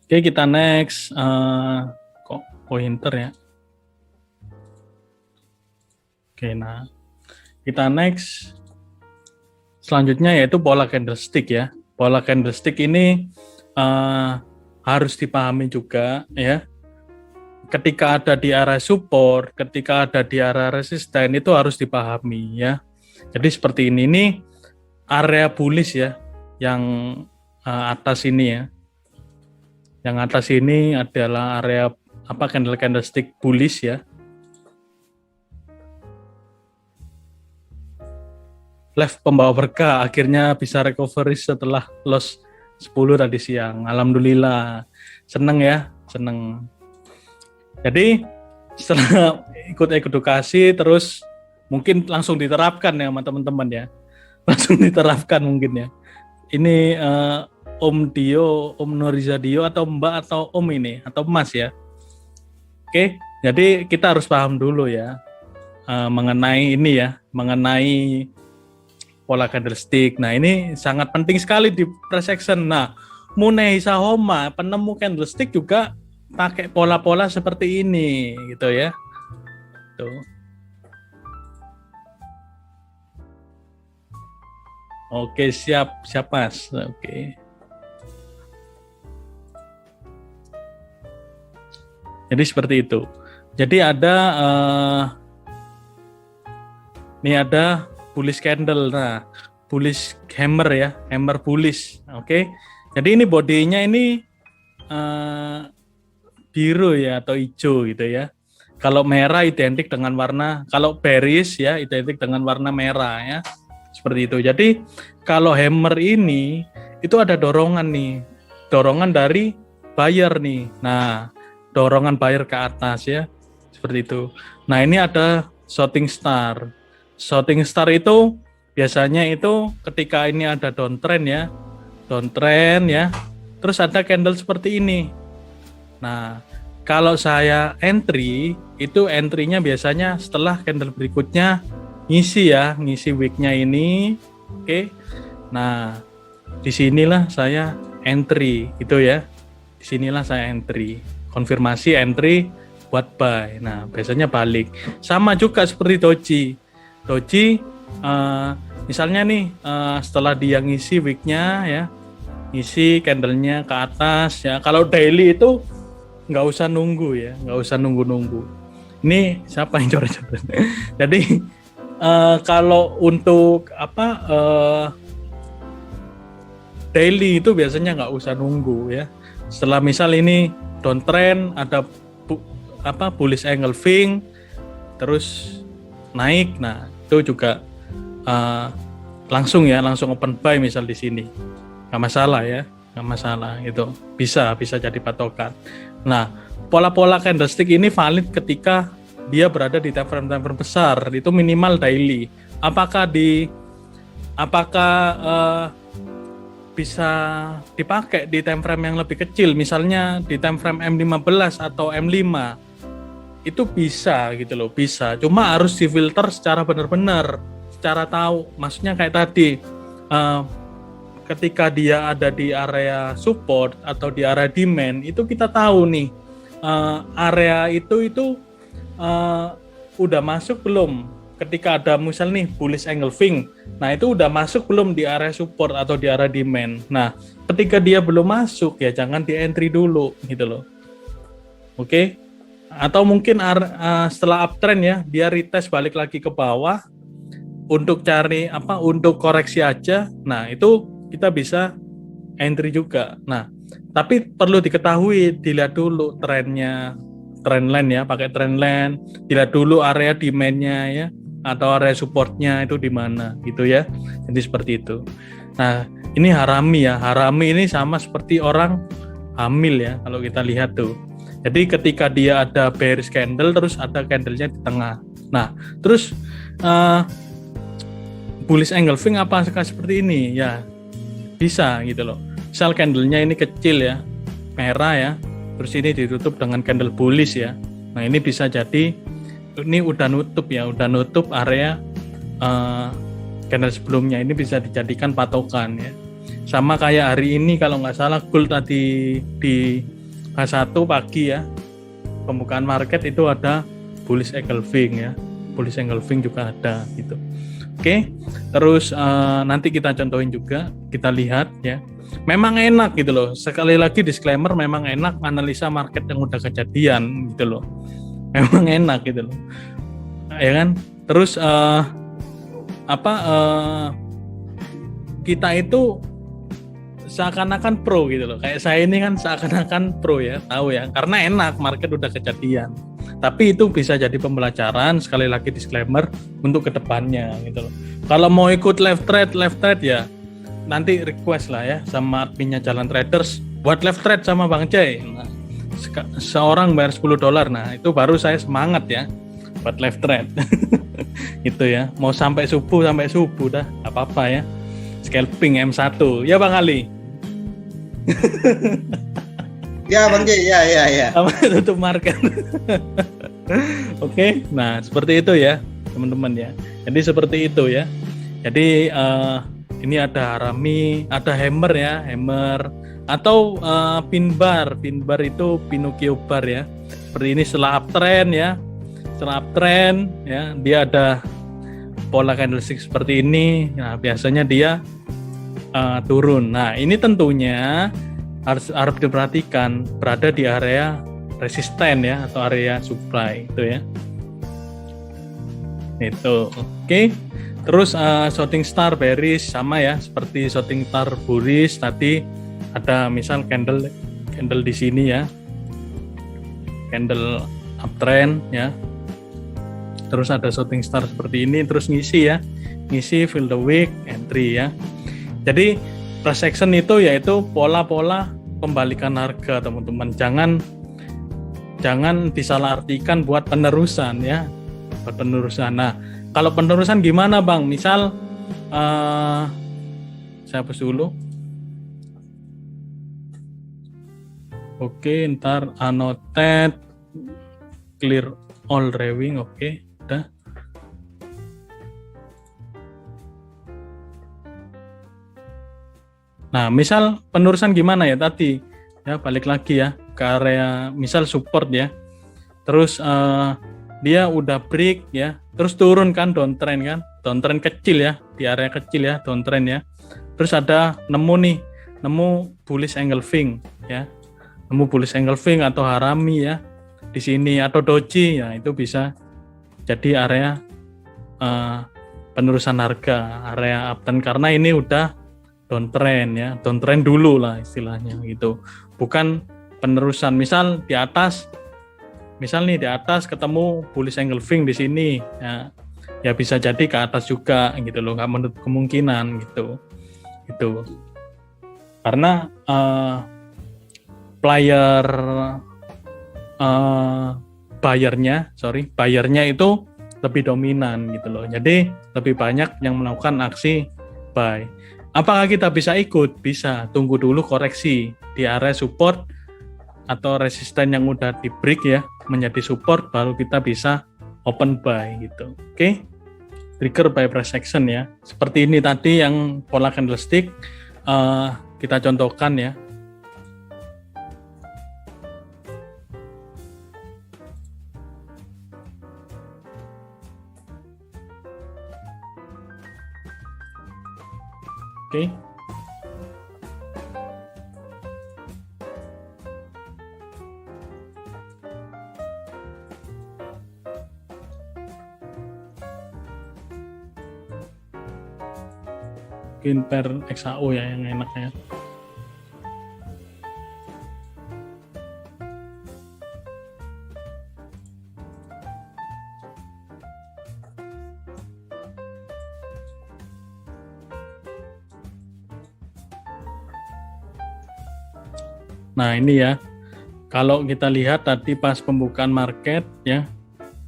Oke, kita next. Kok pointer ya? Oke, nah kita next. Selanjutnya yaitu pola candlestick ya. Pola candlestick ini harus dipahami juga ya. Ketika ada di area support, ketika ada di area resisten itu harus dipahami ya. Jadi seperti ini area bullish ya, yang atas ini ya. Yang atas ini adalah area candlestick bullish ya. Left pembawa berkah akhirnya bisa recovery setelah loss 10 tadi siang. Alhamdulillah. Seneng ya, seneng. Jadi setelah ikut edukasi terus mungkin langsung diterapkan ya sama teman-teman ya. Langsung diterapkan mungkin ya. Ini Om Dio, Om Noriza Dio atau Mbak atau Om ini atau Mas ya. Oke, jadi kita harus paham dulu ya mengenai ini ya, mengenai pola candlestick. Nah, ini sangat penting sekali di price action. Nah, Munei Sahoma, penemu candlestick juga pakai pola-pola seperti ini gitu ya. Tuh. Oke, siap Mas. Oke. Jadi seperti itu. Jadi ada ini ada bullish candle. Nah, bullish hammer ya, hammer bullish. Oke. Jadi ini bodinya ini biru ya atau hijau gitu ya. Kalau merah identik dengan warna, kalau bearish ya identik dengan warna merah ya. Seperti itu. Jadi kalau hammer ini itu ada dorongan nih. Dorongan dari buyer nih. Nah, dorongan buyer ke atas ya. Seperti itu. Nah, ini ada shooting star. Shooting star itu biasanya itu ketika ini ada downtrend ya. Downtrend ya. Terus ada candle seperti ini. Nah, kalau saya entry, itu entry-nya biasanya setelah candle berikutnya ngisi ya, ngisi wick-nya ini. Oke. Nah, disinilah saya entry gitu ya. Disinilah saya entry. Konfirmasi entry buat buy. Nah, biasanya balik. Sama juga seperti doji. Doji misalnya nih setelah dia ngisi wick-nya ya, ngisi candle-nya ke atas ya. Kalau daily itu nggak usah nunggu ya, nggak usah nunggu. Ini siapa yang coret-coret? Jadi kalau untuk daily itu biasanya nggak usah nunggu ya. Setelah misal ini downtrend ada bullish engulfing terus naik, nah itu juga langsung open buy misal di sini, nggak masalah ya, nggak masalah, itu bisa jadi patokan. Nah, pola-pola candlestick ini valid ketika dia berada di time frame besar, itu minimal daily. Apakah bisa dipakai di time frame yang lebih kecil, misalnya di time frame M15 atau M5, itu bisa gitu loh, bisa. Cuma harus difilter secara benar-benar, secara tahu. Maksudnya kayak tadi, ketika dia ada di area support atau di area demand, itu kita tahu nih area itu udah masuk belum. Ketika ada misal nih bullish engulfing, nah itu udah masuk belum di area support atau di area demand. Nah, ketika dia belum masuk ya jangan di entry dulu gitu loh. Oke. Atau mungkin setelah uptrend ya, dia retest balik lagi ke bawah untuk cari untuk koreksi aja. Nah, itu kita bisa entry juga. Nah, tapi perlu diketahui, dilihat dulu trennya, trendline ya, pakai trendline, dilihat dulu area demand-nya ya, atau area supportnya itu di mana gitu ya. Jadi seperti itu. Nah, ini harami ya. Harami ini sama seperti orang hamil ya, kalau kita lihat tuh. Jadi ketika dia ada bearish candle terus ada candlenya di tengah. Nah, terus bullish engulfing apakah seperti ini? Ya, bisa gitu loh. Misal candlenya ini kecil ya, merah ya, terus ini ditutup dengan candle bullish ya. Nah, ini bisa jadi ini udah nutup area candle sebelumnya, ini bisa dijadikan patokan ya. Sama kayak hari ini kalau nggak salah gold tadi di H1 pagi ya, pembukaan market itu ada bullish engulfing ya, bullish engulfing juga ada gitu. Oke, terus nanti kita contohin juga, kita lihat ya. Memang enak gitu loh. Sekali lagi disclaimer, memang enak analisa market yang udah kejadian gitu loh. Memang enak gitu loh. Ya kan? Terus kita itu seakan-akan pro gitu loh. Kayak saya ini kan seakan-akan pro ya, tahu ya. Karena enak, market udah kejadian. Tapi itu bisa jadi pembelajaran, sekali lagi disclaimer, untuk kedepannya gitu loh. Kalau mau ikut left trade ya, nanti request lah ya sama adminnya Jalan Traders, buat left trade sama Bang Jay. Nah, seorang bayar $10, nah itu baru saya semangat ya, buat left trade. Gitu ya, mau sampai subuh dah, apa-apa ya. Scalping M1, ya Bang Ali. Ya Bang Jay, ya. Sampai tutup market. Oke, nah seperti itu ya teman-teman ya. Jadi seperti itu ya. Jadi ini ada harami, ada hammer ya, hammer atau pin bar itu Pinocchio bar ya. Seperti ini setelah uptrend ya, dia ada pola candlestick seperti ini. Nah biasanya dia turun. Nah ini tentunya harus diperhatikan, berada di area resisten ya, atau area supply itu ya. Itu oke. Terus shooting star bearish sama ya, seperti shooting star bullish tadi, ada misal candle di sini ya, candle uptrend ya. Terus ada shooting star seperti ini, terus ngisi fill the wick entry ya. Jadi price action itu yaitu pola-pola pembalikan harga teman-teman. Jangan disalahartikan buat penerusan ya, buat penerusan. Nah kalau penerusan gimana Bang? Misal saya hapus dulu. Oke, ntar annotate clear all rewing. Oke, udah. Nah, misal penerusan gimana ya tadi? Ya, balik lagi ya ke area misal support ya. Terus dia udah break ya, terus turun kan, downtrend kecil ya, di area kecil ya, downtrend ya. Terus ada nemu bullish engulfing ya. Nemu bullish engulfing atau harami ya di sini, atau doji ya, itu bisa jadi area penerusan harga, area uptrend, karena ini udah downtrend ya, downtrend dulu lah istilahnya gitu, bukan penerusan. Misal di atas ketemu bullish engulfing di sini ya bisa jadi ke atas juga gitu loh, nggak menutup kemungkinan gitu karena player buyernya itu lebih dominan gitu loh, jadi lebih banyak yang melakukan aksi buy. Apakah kita bisa ikut? Bisa, tunggu dulu koreksi di area support atau resisten yang udah di break ya menjadi support, baru kita bisa open buy gitu. Oke. Trigger by price action ya. Seperti ini tadi yang pola candlestick kita contohkan ya. Oke. Mungkin per XAO ya yang enaknya. Nah ini ya, kalau kita lihat tadi pas pembukaan market ya,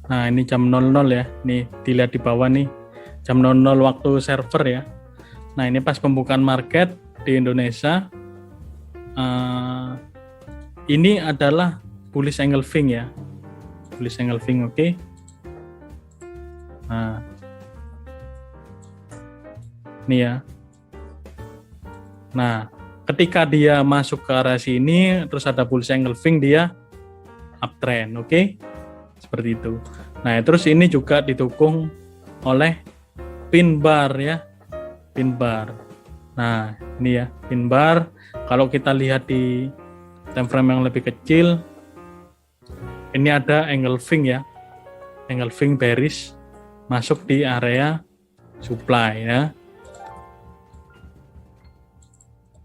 nah ini jam 00 ya, nih dilihat di bawah nih, jam 00 waktu server ya. Nah ini pas pembukaan market di Indonesia, ini adalah bullish engulfing ya, bullish engulfing, oke. Nah ini ya. Nah ketika dia masuk ke area sini terus ada bullish engulfing, dia uptrend, oke? Seperti itu. Nah, terus ini juga didukung oleh pin bar ya. Pin bar. Nah, ini ya, pin bar. Kalau kita lihat di time frame yang lebih kecil, ini ada engulfing ya. Engulfing bearish masuk di area supply ya.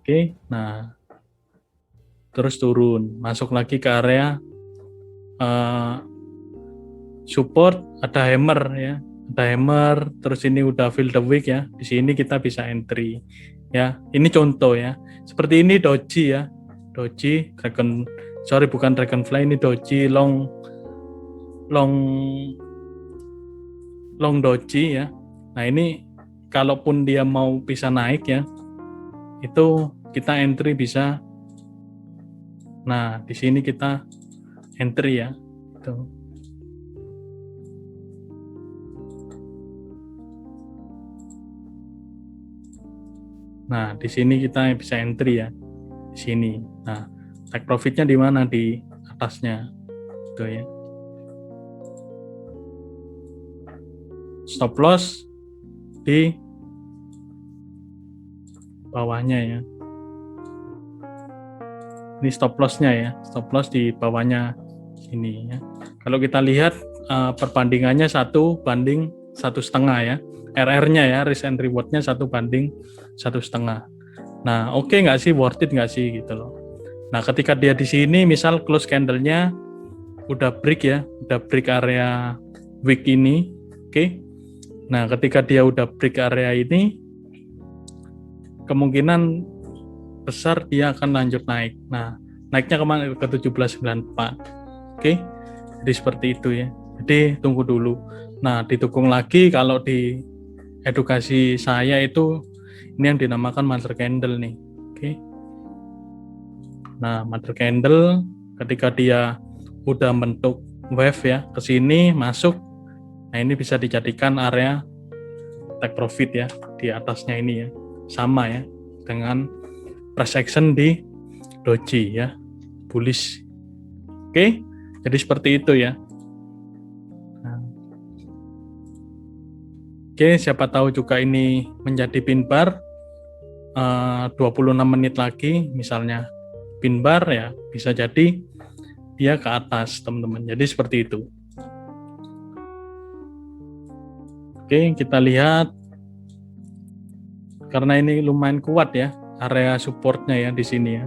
Oke, nah terus turun, masuk lagi ke area support, ada hammer ya, ada hammer. Terus ini udah fill the wick ya. Di sini kita bisa entry ya. Ini contoh ya. Seperti ini doji ya, doji bukan dragonfly, ini doji long doji ya. Nah ini kalaupun dia mau bisa naik ya, itu kita entry bisa. Nah di sini kita entry ya. Tuh. Nah di sini kita bisa entry ya. Di sini. Nah take profitnya di mana? Di atasnya. Tuh ya. Stop loss di bawahnya ya. Ini stop loss-nya ya. Stop loss di bawahnya sini ya. Kalau kita lihat perbandingannya 1:1,5 ya. RR-nya ya, risk and reward-nya 1:1,5. Nah, oke nggak sih, worth it nggak sih gitu loh. Nah, ketika dia di sini, misal close candle-nya udah break ya, udah break area wick ini, oke. Nah, ketika dia udah break area ini, kemungkinan besar dia akan lanjut naik. Nah, naiknya kemana? Ke 1794. Oke, jadi seperti itu ya. Jadi tunggu dulu. Nah, didukung lagi kalau di edukasi saya itu ini yang dinamakan mother candle nih. Oke. Nah, mother candle ketika dia udah bentuk wave ya ke sini masuk. Nah, ini bisa dijadikan area take profit ya di atasnya ini ya. Sama ya dengan price action di doji ya. Bullish. Oke. Jadi seperti itu ya. Oke, siapa tahu juga ini menjadi pin bar 26 menit lagi misalnya pin bar ya, bisa jadi dia ke atas teman-teman. Jadi seperti itu. Oke, kita lihat karena ini lumayan kuat ya area supportnya ya di sini ya.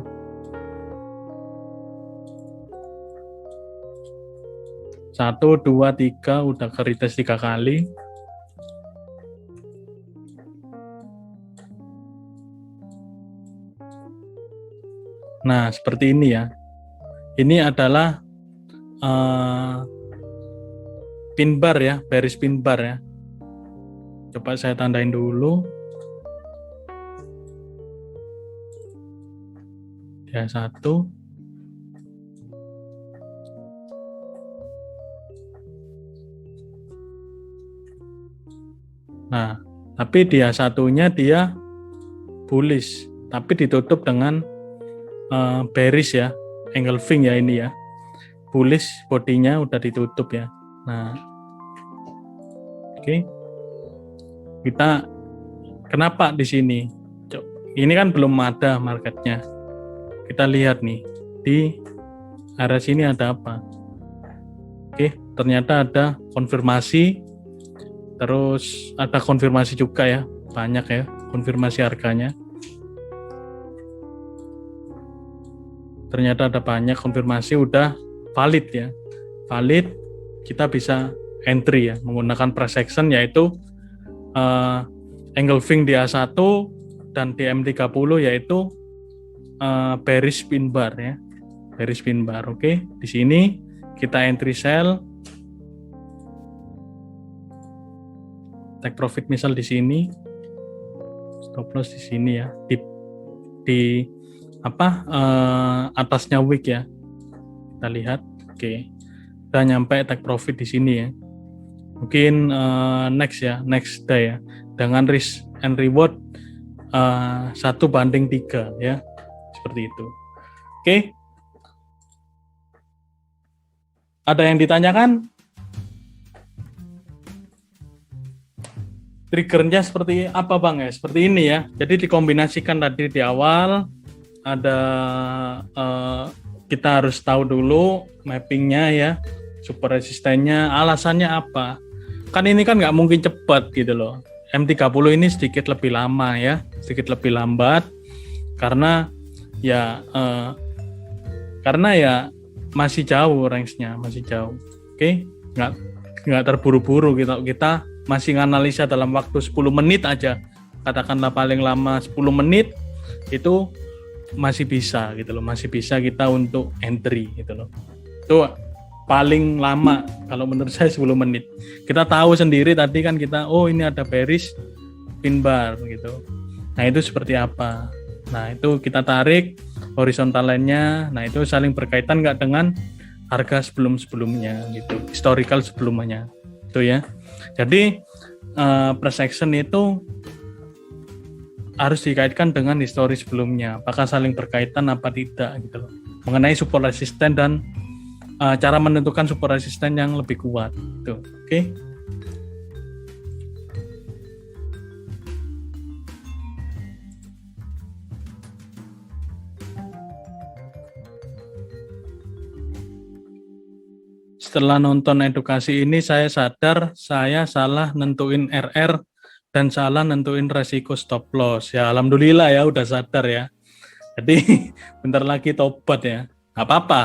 Satu, dua, tiga, udah ke retest 3 kali. Nah, seperti ini ya. Ini adalah pin bar ya, bearish pin bar ya. Coba saya tandain dulu. Ya, 1. Nah, tapi dia satunya dia bullish, tapi ditutup dengan bearish ya, engulfing ya ini ya. Bullish bodinya udah ditutup ya. Nah, oke. Kita kenapa di sini? Ini kan belum ada marketnya. Kita lihat nih di area sini ada apa? Oke, ternyata ada konfirmasi. Terus ada konfirmasi juga ya, banyak ya konfirmasi harganya. Ternyata ada banyak konfirmasi udah valid ya. Valid, kita bisa entry ya menggunakan price action yaitu engulfing di A1 dan di M30 yaitu bearish pin bar ya. Bearish pin bar. Oke. Di sini kita entry sell. Take profit misal di sini. Stop loss di sini ya. Di atasnya wick ya. Kita lihat. Oke. Udah nyampe take profit di sini ya. Mungkin next day ya. Dengan risk and reward 1:3 ya. seperti itu. Oke. Ada yang ditanyakan? Triggernya seperti apa Bang ya? Seperti ini ya. Jadi dikombinasikan tadi di awal ada kita harus tahu dulu mappingnya ya, super resistennya, alasannya apa. Kan ini kan nggak mungkin cepat gitu loh. M30 ini sedikit lebih lama ya, sedikit lebih lambat karena ya masih jauh range-nya, masih jauh. Oke, nggak terburu-buru kita masih nganalisa dalam waktu 10 menit aja. Katakanlah paling lama 10 menit itu masih bisa gitu loh, masih bisa kita untuk entry gitu loh. Itu paling lama kalau menurut saya 10 menit. Kita tahu sendiri tadi kan kita, oh ini ada bearish pin bar gitu. Nah itu seperti apa? Nah itu kita tarik horizontal line-nya. Nah itu saling berkaitan nggak dengan harga sebelum-sebelumnya gitu, historical sebelumnya itu ya. Jadi price action itu harus dikaitkan dengan histori sebelumnya, apakah saling berkaitan apa tidak gitu loh. Mengenai support resisten dan cara menentukan support resisten yang lebih kuat gitu. Oke. Setelah nonton edukasi ini saya sadar saya salah nentuin RR dan salah nentuin resiko stop loss. Ya alhamdulillah ya udah sadar ya. Jadi bentar lagi tobat ya. Nggak apa-apa.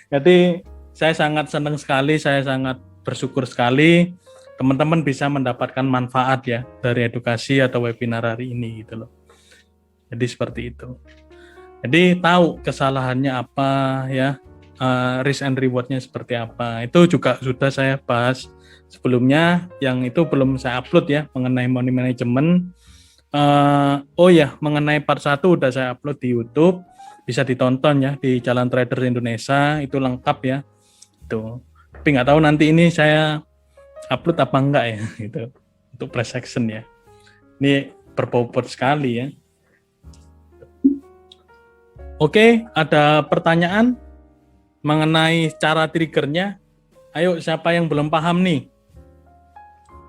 Jadi saya sangat senang sekali, saya sangat bersyukur sekali teman-teman bisa mendapatkan manfaat ya dari edukasi atau webinar hari ini gitu loh. Jadi seperti itu. Jadi tahu kesalahannya apa ya. Risk and reward-nya seperti apa. Itu juga sudah saya bahas sebelumnya, yang itu belum saya upload ya mengenai money management. Oh ya, mengenai part 1 udah saya upload di YouTube, bisa ditonton ya di Jalan Trader Indonesia, itu lengkap ya. Itu. Tapi nggak tahu nanti ini saya upload apa enggak ya gitu. Untuk price action ya. Ini berbobot sekali ya. Oke, ada pertanyaan mengenai cara triggernya? Ayo, siapa yang belum paham nih?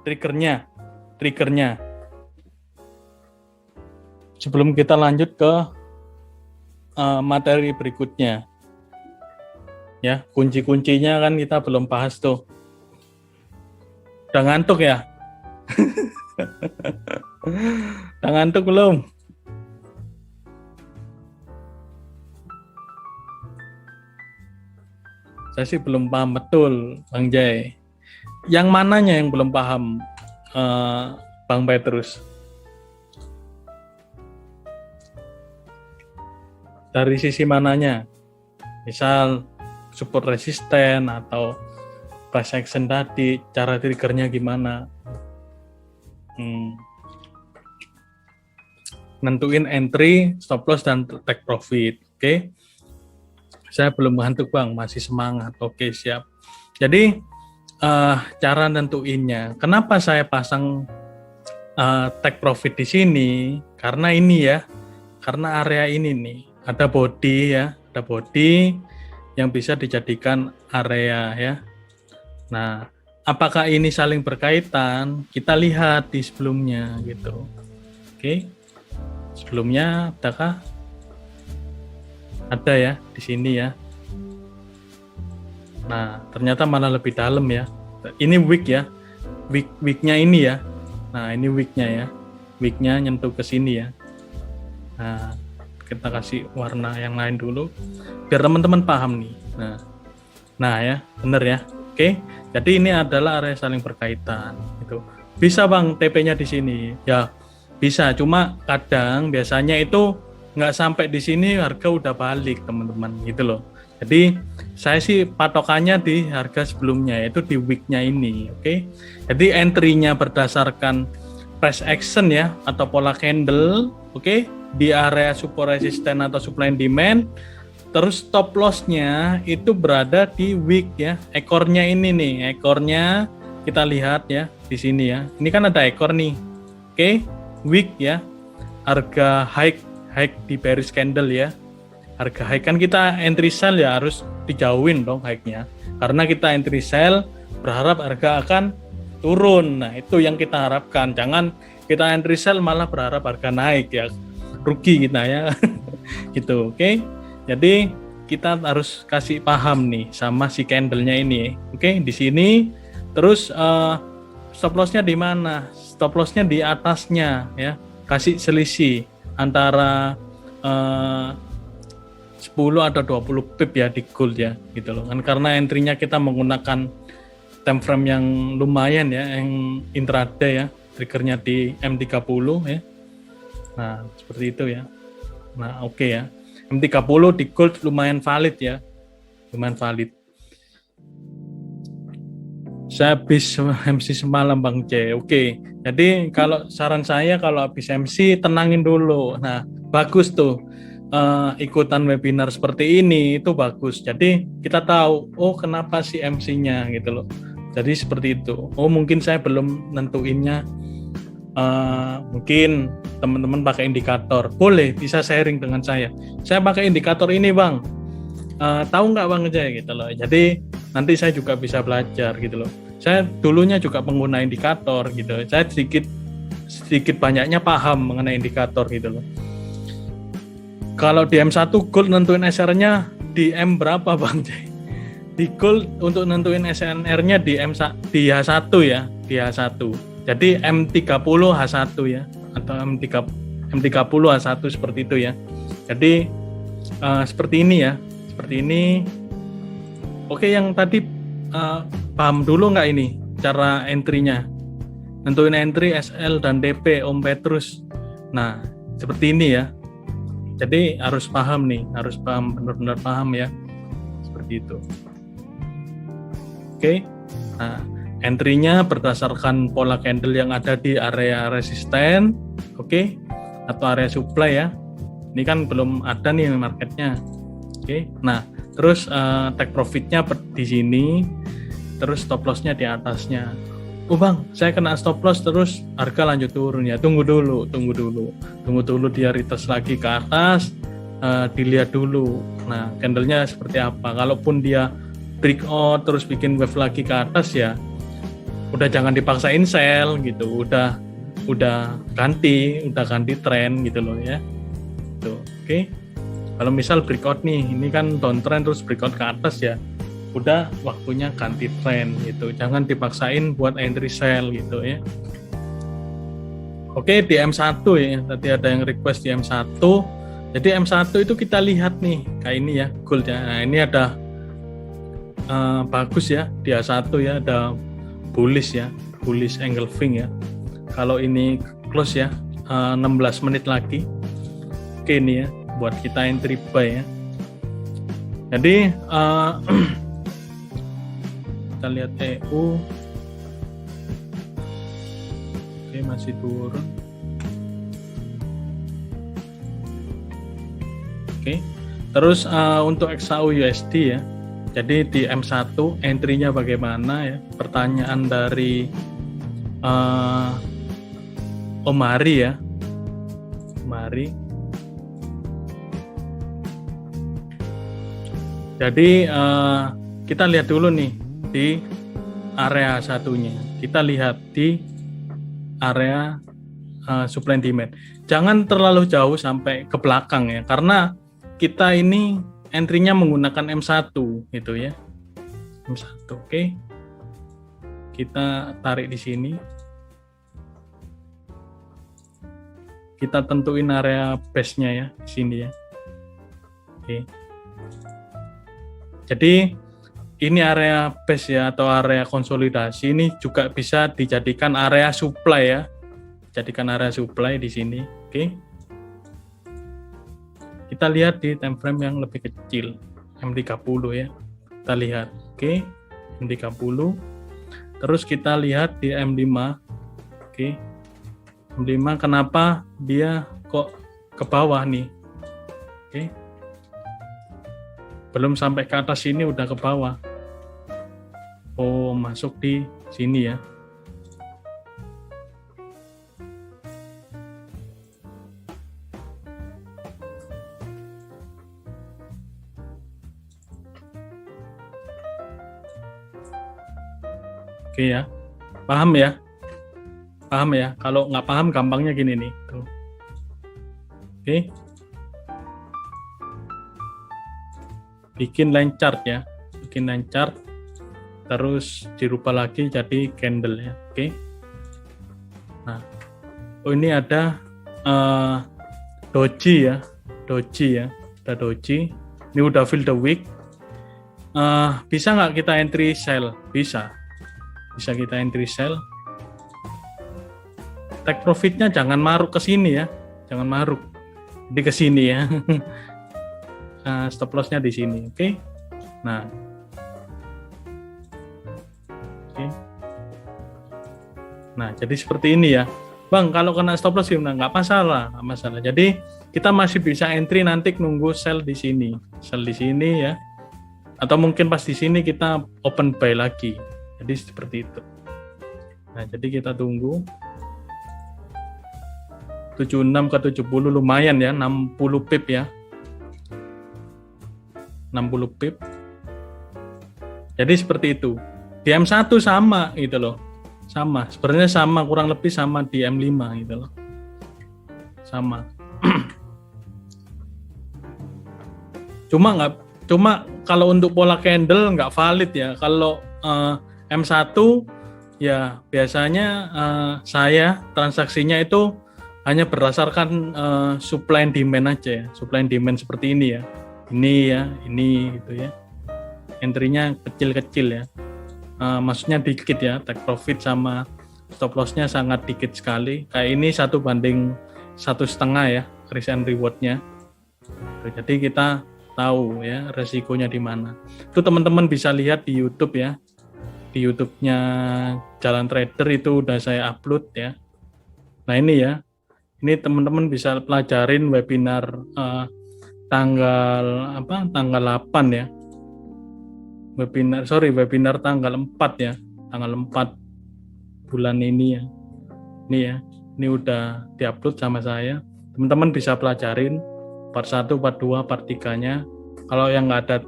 Triggernya. Sebelum kita lanjut ke materi berikutnya. Ya, kunci-kuncinya kan kita belum bahas tuh. Udah ngantuk ya? Udah ngantuk belum? Saya sih belum paham betul, Bang Jai. Yang mananya yang belum paham, Bang Petrus? Dari sisi mananya? Misal support resisten atau price action tadi, cara triggernya gimana? Nentuin entry, stop loss, dan take profit. Oke? Saya belum ngantuk Bang, masih semangat. Oke, siap. Jadi cara nentuinnya, kenapa saya pasang take profit di sini? Karena ini ya, karena area ini nih, ada body ya, ada body yang bisa dijadikan area ya. Nah, apakah ini saling berkaitan? Kita lihat di sebelumnya gitu. Oke, sebelumnya adakah? Ada ya di sini ya. Nah, ternyata malah lebih dalam ya. Ini wick ya. Wicknya ini ya. Nah, ini wicknya ya. Wicknya nyentuh ke sini ya. Nah, kita kasih warna yang lain dulu biar teman-teman paham nih. Nah ya, bener ya. Oke. Jadi ini adalah area saling berkaitan gitu. Bisa Bang TP-nya di sini. Ya, bisa. Cuma kadang biasanya itu nggak sampai di sini harga udah balik teman-teman gitu loh. Jadi saya sih patokannya di harga sebelumnya, yaitu di weeknya ini. Oke. Jadi entry-nya berdasarkan price action ya atau pola candle, oke, di area support resisten atau supply and demand. Terus stop loss-nya itu berada di week ya. Ekornya ini nih, ekornya kita lihat ya di sini ya. Ini kan ada ekor nih. Oke, week ya. Harga high high di bearish candle ya. Harga high kan kita entry sell ya harus dijauhin dong high-nya. Karena kita entry sell berharap harga akan turun. Nah, itu yang kita harapkan. Jangan kita entry sell malah berharap harga naik ya. Rugi kita ya. Gitu, oke. Jadi kita harus kasih paham nih sama si candle-nya ini. Oke, di sini terus stop loss-nya di mana? Stop loss-nya di atasnya ya. Kasih selisih antara 10 atau 20 pip ya di gold ya gitu loh kan, karena entry-nya kita menggunakan time frame yang lumayan ya, yang intraday ya, triggernya di M30 ya. Nah seperti itu ya. Nah oke ya, M30 di gold lumayan valid ya, lumayan valid. Saya habis MC semalam Bang C. Oke, jadi kalau saran saya kalau habis MC tenangin dulu. Nah bagus tuh. Ikutan webinar seperti ini itu bagus. Jadi kita tahu, oh kenapa sih MC-nya gitu loh. Jadi seperti itu. Oh mungkin saya belum nentuinnya. Mungkin teman-teman pakai indikator. Boleh, bisa sharing dengan saya. Saya pakai indikator ini Bang. Tahu nggak Bang aja gitu loh. Jadi nanti saya juga bisa belajar gitu loh. Saya dulunya juga pengguna indikator gitu. Saya sedikit banyaknya paham mengenai indikator gitu loh. Kalau di M1 gold nentuin SR-nya di M berapa Bang Jay? Di gold untuk nentuin SNR-nya di H1 ya, di H1. Jadi M30 H1 ya, atau M30 H1 seperti itu ya. Jadi seperti ini ya, seperti ini. Oke, yang tadi paham dulu nggak ini cara entry-nya? Nentuin entry SL dan DP Om Petrus. Nah, seperti ini ya. Jadi harus paham nih, harus paham, benar-benar paham ya, seperti itu. Oke, nah entry-nya berdasarkan pola candle yang ada di area resisten, oke, atau area supply ya. Ini kan belum ada nih marketnya, oke. Nah, terus take profitnya di sini, terus stop loss-nya di atasnya. Oh Bang, saya kena stop loss terus harga lanjut turun ya. Tunggu dulu dia retest lagi ke atas, dilihat dulu. Nah, candlenya seperti apa. Kalaupun dia breakout terus bikin wave lagi ke atas ya, udah jangan dipaksain sell gitu. Udah ganti tren gitu loh ya. Tuh, oke. Kalau misal breakout nih, ini kan downtrend terus breakout ke atas ya. Udah waktunya ganti tren gitu, jangan dipaksain buat entry sell gitu ya. Oke, di M1 ya, tadi ada yang request di M1. Jadi M1 itu kita lihat nih kayak ini ya, gold ya. Nah ini ada bagus ya di A1 ya, ada bullish ya, bullish engulfing ya. Kalau ini close ya, 16 menit lagi. Oke ini ya, buat kita entry buy ya. Jadi kita lihat EU, oke masih turun, oke. Terus untuk XAU USD ya, jadi di M1 entry-nya bagaimana ya? Pertanyaan dari Omari ya, Omari. Jadi kita lihat dulu nih di area satunya, kita lihat di area supply and demand. Jangan terlalu jauh sampai ke belakang ya, karena kita ini entry-nya menggunakan M1 gitu ya. M1, oke. Kita tarik di sini. Kita tentuin area base-nya ya di sini ya. Oke. Jadi ini area base ya, atau area konsolidasi ini juga bisa dijadikan area supply ya. Jadikan area supply di sini. Oke. Kita lihat di time frame yang lebih kecil, M30 ya. Kita lihat. Oke. M30. Terus kita lihat di M5. Oke. M5 kenapa dia kok ke bawah nih? Oke. Belum sampai ke atas sini udah ke bawah. Oh, masuk di sini ya. Oke ya. Paham ya? Paham ya? Kalau nggak paham gampangnya gini nih. Tuh. Oke. Bikin line chart ya. Bikin line chart. Terus dirubah lagi jadi candle ya. Oke. Nah. Oh ini ada doji ya. Doji ya. Ada doji. Ini udah fill the wick. Bisa nggak kita entry sell? Bisa kita entry sell. Take profitnya jangan maruk ke sini ya, jangan maruk. Jadi ke sini ya. Stop lossnya di sini, oke? Nah, oke. Nah, jadi seperti ini ya, Bang. Kalau kena stop loss gimana? Nggak masalah. Jadi kita masih bisa entry nanti nunggu sell di sini ya. Atau mungkin pas di sini kita open buy lagi. Jadi seperti itu. Nah, jadi kita tunggu 76 ke 70 lumayan ya, 60 pip ya. 60 pip. Jadi seperti itu. Di M1 sama gitu loh. Sama, sebenarnya sama, kurang lebih sama di M5 gitu loh. Sama. Cuma kalau untuk pola candle nggak valid ya. Kalau M1 ya biasanya saya transaksinya itu hanya berdasarkan supply and demand aja ya. Supply and demand seperti ini ya. Ini gitu ya. Entry-nya kecil-kecil ya. Maksudnya dikit ya. Take profit sama stop loss-nya sangat dikit sekali. Kayak ini 1/1,5 ya risk and reward-nya. Jadi kita tahu ya resikonya di mana. Itu teman-teman bisa lihat di YouTube ya. Di YouTube-nya Jalan Trader itu udah saya upload ya. Nah ini ya. Ini teman-teman bisa pelajarin webinar tanggal 8 ya. Webinar tanggal 4 ya. Tanggal 4 bulan ini ya. Ini ya. Ini udah diupload sama saya. Teman-teman bisa pelajarin part 1, part 2, part 3-nya. Kalau yang nggak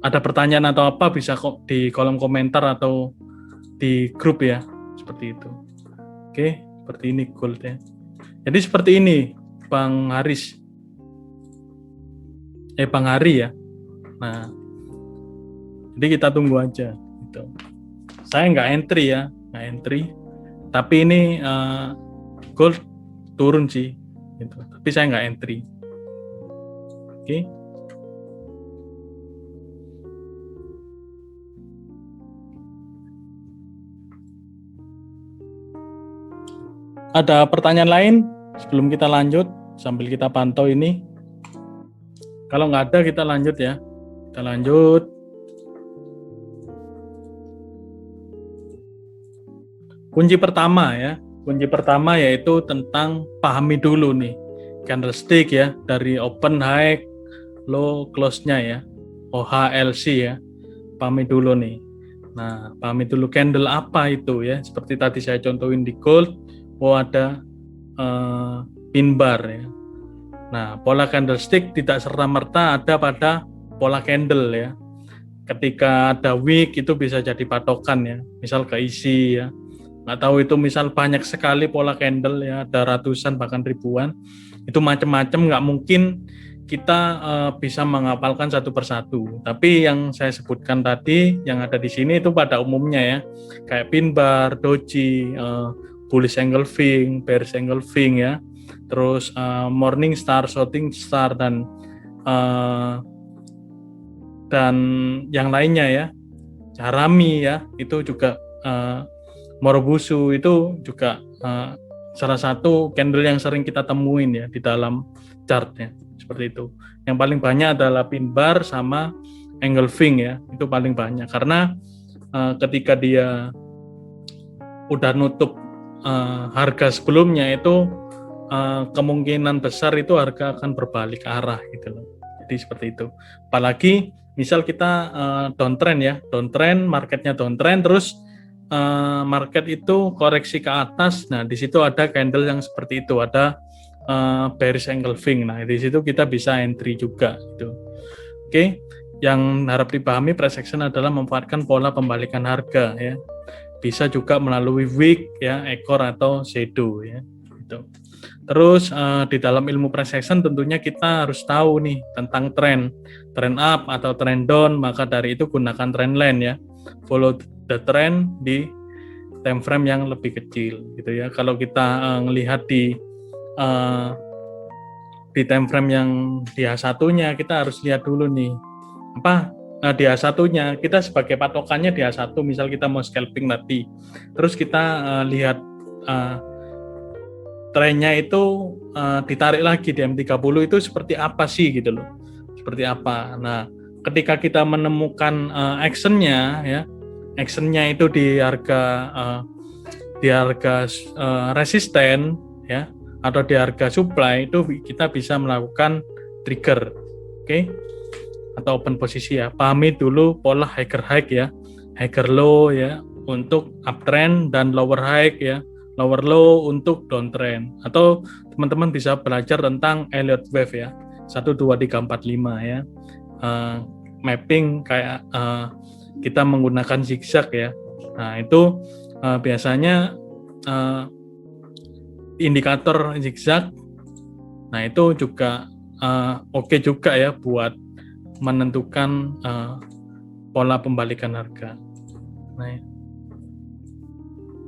ada pertanyaan atau apa bisa kok di kolom komentar atau di grup ya. Seperti itu. Oke. Seperti ini gold ya. Jadi seperti ini Bang Haris. Bang Hari ya. Nah, jadi kita tunggu aja. Gitu. Saya nggak entry ya, nggak entry. Tapi ini gold turun sih. Gitu. Tapi saya nggak entry. Oke. Ada pertanyaan lain sebelum kita lanjut sambil kita pantau ini? Kalau nggak ada kita lanjut ya. Kita lanjut. Kunci pertama ya. Kunci pertama yaitu tentang pahami dulu nih candlestick ya dari open, high, low, close-nya ya. OHLC ya. Pahami dulu nih. Nah, pahami dulu candle apa itu ya. Seperti tadi saya contohin di gold. Ada pin bar ya. Nah, pola candlestick tidak serta-merta ada pada pola candle ya. Ketika ada wick itu bisa jadi patokan ya. Misal keisi ya. Nggak tahu itu misal banyak sekali pola candle ya, ada ratusan bahkan ribuan. Itu macam-macam, nggak mungkin kita bisa menghafalkan satu persatu. Tapi yang saya sebutkan tadi, yang ada di sini itu pada umumnya ya. Kayak pin bar, doji, bullish engulfing, bearish engulfing ya, terus morning star, shooting star dan yang lainnya ya, Harami ya, itu juga Morobusu itu juga salah satu candle yang sering kita temuin ya di dalam chartnya seperti itu. Yang paling banyak adalah pin bar sama engulfing ya, itu paling banyak karena ketika dia udah nutup harga sebelumnya itu kemungkinan besar itu harga akan berbalik arah gitu loh. Jadi seperti itu. Apalagi misal kita downtrend ya, downtrend, marketnya downtrend, terus market itu koreksi ke atas. Nah di situ ada candle yang seperti itu, ada bearish engulfing. Nah di situ kita bisa entry juga gitu. Oke, yang harap dipahami price action adalah memanfaatkan pola pembalikan harga ya. Bisa juga melalui wick ya, ekor atau shadow ya. Gitu. Terus di dalam ilmu price action tentunya kita harus tahu nih tentang trend up atau trend down, maka dari itu gunakan trend line ya. Follow the trend di time frame yang lebih kecil gitu ya. Kalau kita ngelihat di time frame yang di H1-nya, kita harus lihat dulu nih apa di H1-nya, kita sebagai patokannya di H1, misal kita mau scalping nanti, terus kita lihat trennya itu ditarik lagi di M30 itu seperti apa sih gitu loh, seperti apa. Nah, ketika kita menemukan actionnya ya, actionnya itu di harga resisten ya, atau di harga supply, itu kita bisa melakukan trigger, oke? Atau open posisi ya. Pahami dulu pola higher high ya, higher low ya untuk uptrend, dan lower high ya, lower low untuk downtrend. Atau teman-teman bisa belajar tentang Elliott wave ya, 1 2 3 4 5 ya. Mapping kayak kita menggunakan zigzag ya. Nah, itu biasanya indikator zigzag. Nah, itu juga oke juga ya buat menentukan pola pembalikan harga. Nah, ya.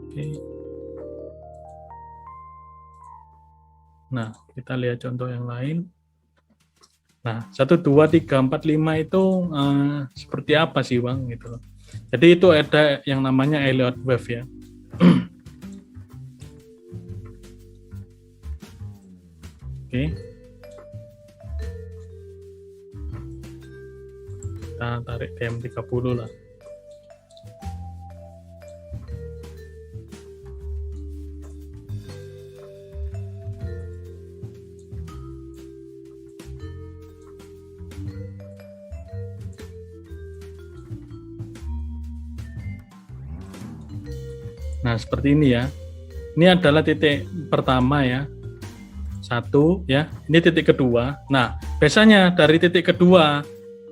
Oke. Nah, kita lihat contoh yang lain. Nah, 1 2 3 4 5 itu seperti apa sih, Bang, gitu loh. Jadi itu ada yang namanya Elliott wave ya. Oke. Kita tarik DM30 lah. Nah, seperti ini ya. Ini adalah titik pertama ya. 1 ya. Ini titik kedua. Nah, biasanya dari titik kedua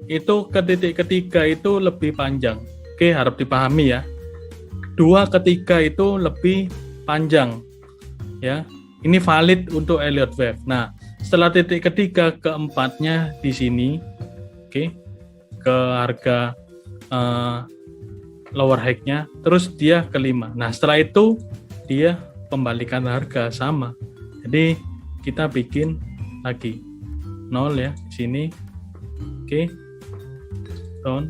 itu ke titik ketiga itu lebih panjang. Oke, harap dipahami ya. 2 ke 3 itu lebih panjang. Ya. Ini valid untuk Elliott wave. Nah, setelah titik ketiga ke 4-nya di sini, oke, ke harga lower high-nya, terus dia ke 5. Nah, setelah itu dia pembalikan harga sama. Jadi kita bikin lagi 0 ya di sini. Oke. Down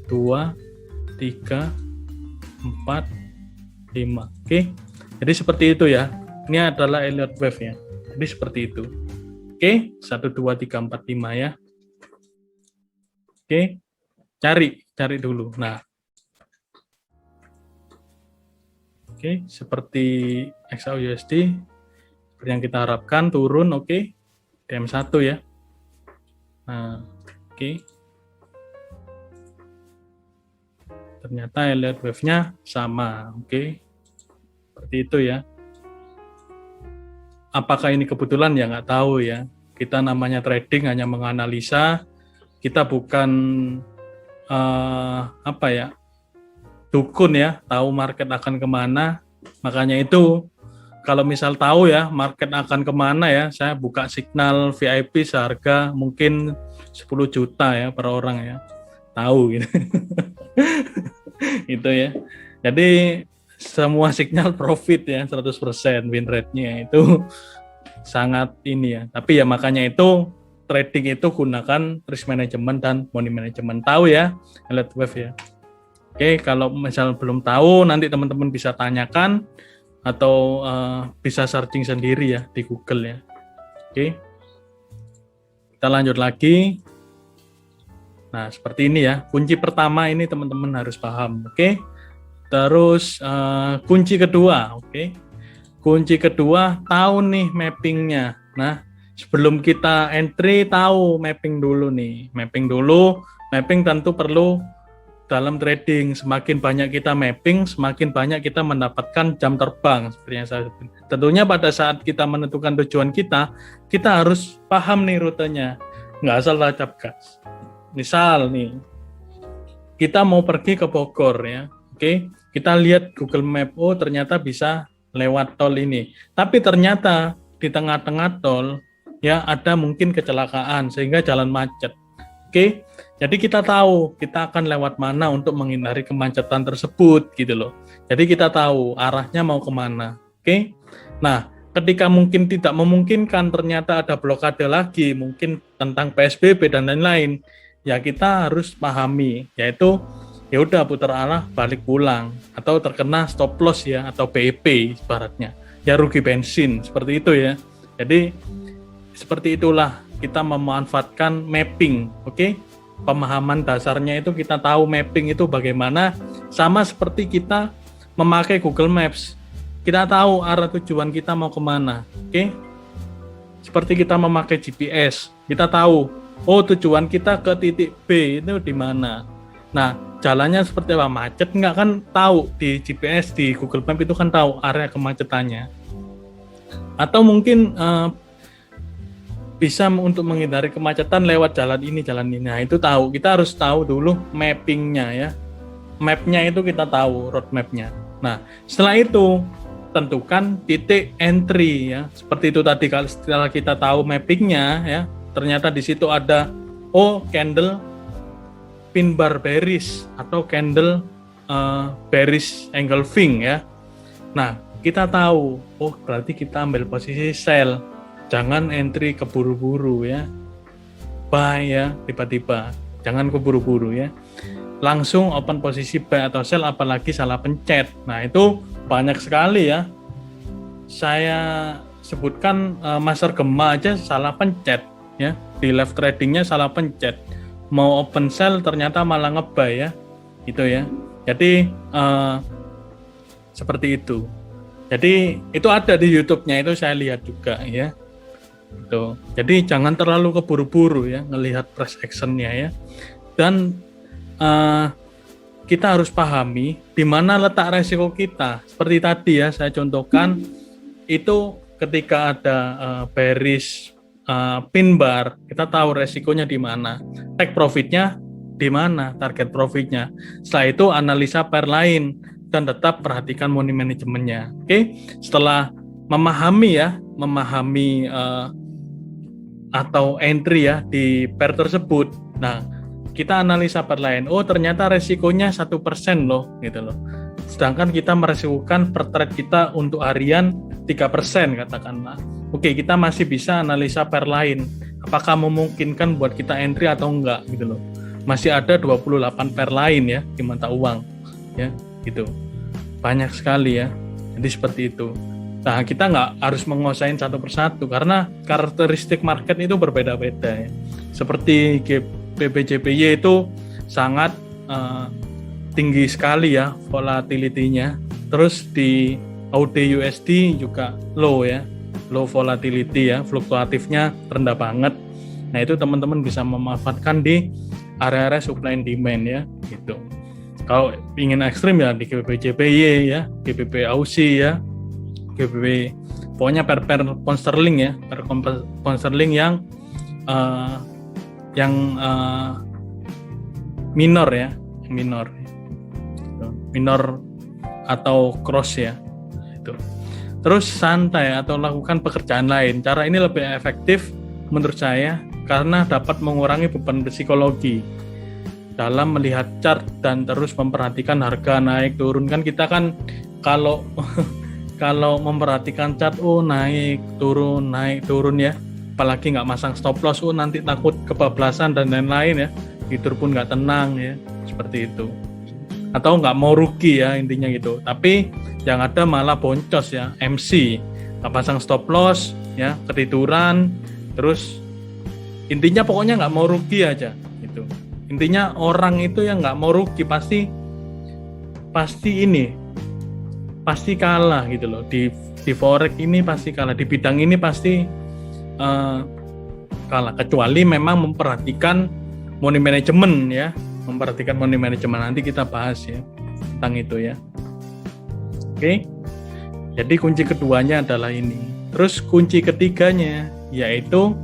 2 3 4 5. Oke. Jadi seperti itu ya. Ini adalah Elliott wave ya. Jadi seperti itu. Oke, 1 2 3 4 5 ya. Oke. Cari dulu. Nah, oke, seperti XAUUSD seperti yang kita harapkan, turun, oke. DM1 ya. Nah, oke. Ternyata Elliott wave-nya sama, oke. Seperti itu ya. Apakah ini kebetulan ya nggak tahu ya. Kita namanya trading hanya menganalisa. Kita bukan dukun ya, tahu market akan kemana. Makanya itu kalau misal tahu ya market akan kemana ya, saya buka signal VIP seharga mungkin 10 juta ya per orang ya, tahu gitu. Itu ya. Jadi semua signal profit ya, 100% win rate-nya itu sangat ini ya. Tapi ya makanya itu trading itu gunakan risk management dan money management. Tahu ya Elliott wave ya. Oke, kalau misal belum tahu nanti teman-teman bisa tanyakan atau bisa searching sendiri ya di Google ya. Oke. Kita lanjut lagi. Nah, seperti ini ya. Kunci pertama ini teman-teman harus paham, oke? Terus kunci kedua, oke? Kunci kedua, tahu nih mappingnya. Nah, sebelum kita entry tahu mapping dulu nih. Mapping tentu perlu dalam trading. Semakin banyak kita mapping, semakin banyak kita mendapatkan jam terbang. Seperti yang saya sebut. Tentunya pada saat kita menentukan tujuan kita harus paham nih rutenya. Nggak asal tancap gas. Misal nih, kita mau pergi ke Bogor ya, oke, kita lihat Google Map, oh ternyata bisa lewat tol ini, tapi ternyata di tengah-tengah tol ya ada mungkin kecelakaan sehingga jalan macet, oke, jadi kita tahu kita akan lewat mana untuk menghindari kemacetan tersebut gitu loh, jadi kita tahu arahnya mau kemana, oke. Nah, ketika mungkin tidak memungkinkan ternyata ada blokade lagi, mungkin tentang PSBB dan lain-lain, ya kita harus pahami, yaitu ya udah putar arah balik pulang atau terkena stop loss ya atau PEP ibaratnya ya, rugi bensin seperti itu ya. Jadi seperti itulah kita memanfaatkan mapping, oke? Pemahaman dasarnya itu kita tahu mapping itu bagaimana, sama seperti kita memakai Google Maps, kita tahu arah tujuan kita mau kemana, oke? Seperti kita memakai GPS, kita tahu oh tujuan kita ke titik B itu di mana. Nah, jalannya seperti apa, macet nggak, kan tahu di GPS, di Google Map itu kan tahu area kemacetannya. Atau mungkin bisa untuk menghindari kemacetan lewat jalan ini. Nah, itu tahu. Kita harus tahu dulu mappingnya ya. Mapnya itu kita tahu, road mapnya. Nah, setelah itu tentukan titik entry ya. Seperti itu tadi, kalau setelah kita tahu mappingnya ya, ternyata di situ ada candle pin bar bearish atau candle bearish engulfing ya. Nah, kita tahu berarti kita ambil posisi sell, jangan entry keburu-buru ya, buy ya tiba-tiba, jangan keburu-buru ya, langsung open posisi buy atau sell, apalagi salah pencet. Nah, itu banyak sekali ya, saya sebutkan Master Gema aja salah pencet ya, di live tradingnya salah pencet, mau open sell ternyata malah nge-buy ya, gitu ya. Jadi seperti itu. Jadi itu ada di YouTube-nya, itu saya lihat juga ya. Gitu. Jadi jangan terlalu keburu-buru ya ngelihat price action-nya ya. Dan kita harus pahami di mana letak resiko kita. Seperti tadi ya saya contohkan, itu ketika ada bearish pin bar, kita tahu resikonya di mana, take profitnya di mana, target profitnya. Setelah itu analisa pair lain dan tetap perhatikan money manajemennya. Oke, setelah memahami atau entry ya di pair tersebut, nah kita analisa pair lain. Oh ternyata resikonya 1% loh, gitu loh. Sedangkan kita meresikokan per trade kita untuk harian 3% katakanlah. Oke, kita masih bisa analisa pair lain. Apakah memungkinkan buat kita entry atau enggak gitu loh. Masih ada 28 pair lain ya di mata uang ya, gitu. Banyak sekali ya. Jadi seperti itu. Nah, kita nggak harus menguasain satu persatu karena karakteristik market itu berbeda-beda ya. Seperti BBJPY itu sangat tinggi sekali ya volatility-nya. Terus di AUD USD juga low ya, low volatility ya, fluktuatifnya rendah banget. Nah, itu teman-teman bisa memanfaatkan di area-area supply and demand ya, gitu. Kalau ingin ekstrim ya di GBP-JPY ya, GBP Aussie ya, GBP, pokoknya per pound sterling ya, per pound sterling yang minor ya, minor atau cross ya, itu. Terus santai atau lakukan pekerjaan lain. Cara ini lebih efektif menurut saya karena dapat mengurangi beban psikologi dalam melihat chart dan terus memperhatikan harga naik turun. Kan kita kan kalau memperhatikan chart, naik turun ya, apalagi nggak masang stop loss, nanti takut kebablasan dan lain-lain ya, tidur pun nggak tenang ya, seperti itu. Atau nggak mau rugi ya, intinya gitu. Tapi yang ada malah boncos ya, MC, nggak pasang stop loss ya, ketiduran, terus intinya pokoknya nggak mau rugi aja gitu. Intinya orang itu yang nggak mau rugi pasti kalah gitu loh. Di forex ini pasti kalah, di bidang ini pasti kalah, kecuali memang memperhatikan money management ya, nanti kita bahas ya tentang itu ya. Oke, jadi kunci keduanya adalah ini. Terus kunci ketiganya yaitu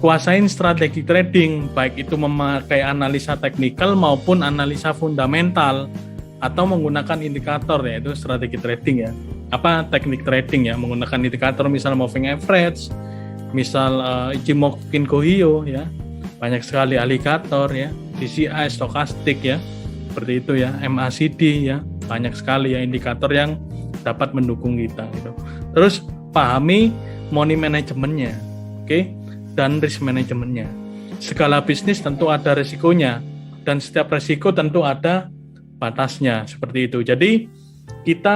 kuasain strategi trading, baik itu memakai analisa teknikal maupun analisa fundamental atau menggunakan indikator, yaitu strategi trading ya. Apa teknik trading ya, menggunakan indikator misal moving average, misal Ichimoku Kinko-hyo ya. Banyak sekali alligator ya, CCI, stokastik ya. Seperti itu ya, MACD ya. Banyak sekali ya indikator yang dapat mendukung kita gitu. Terus pahami money managementnya, oke? Dan risk manajemennya. Segala bisnis tentu ada resikonya dan setiap resiko tentu ada batasnya, seperti itu. Jadi kita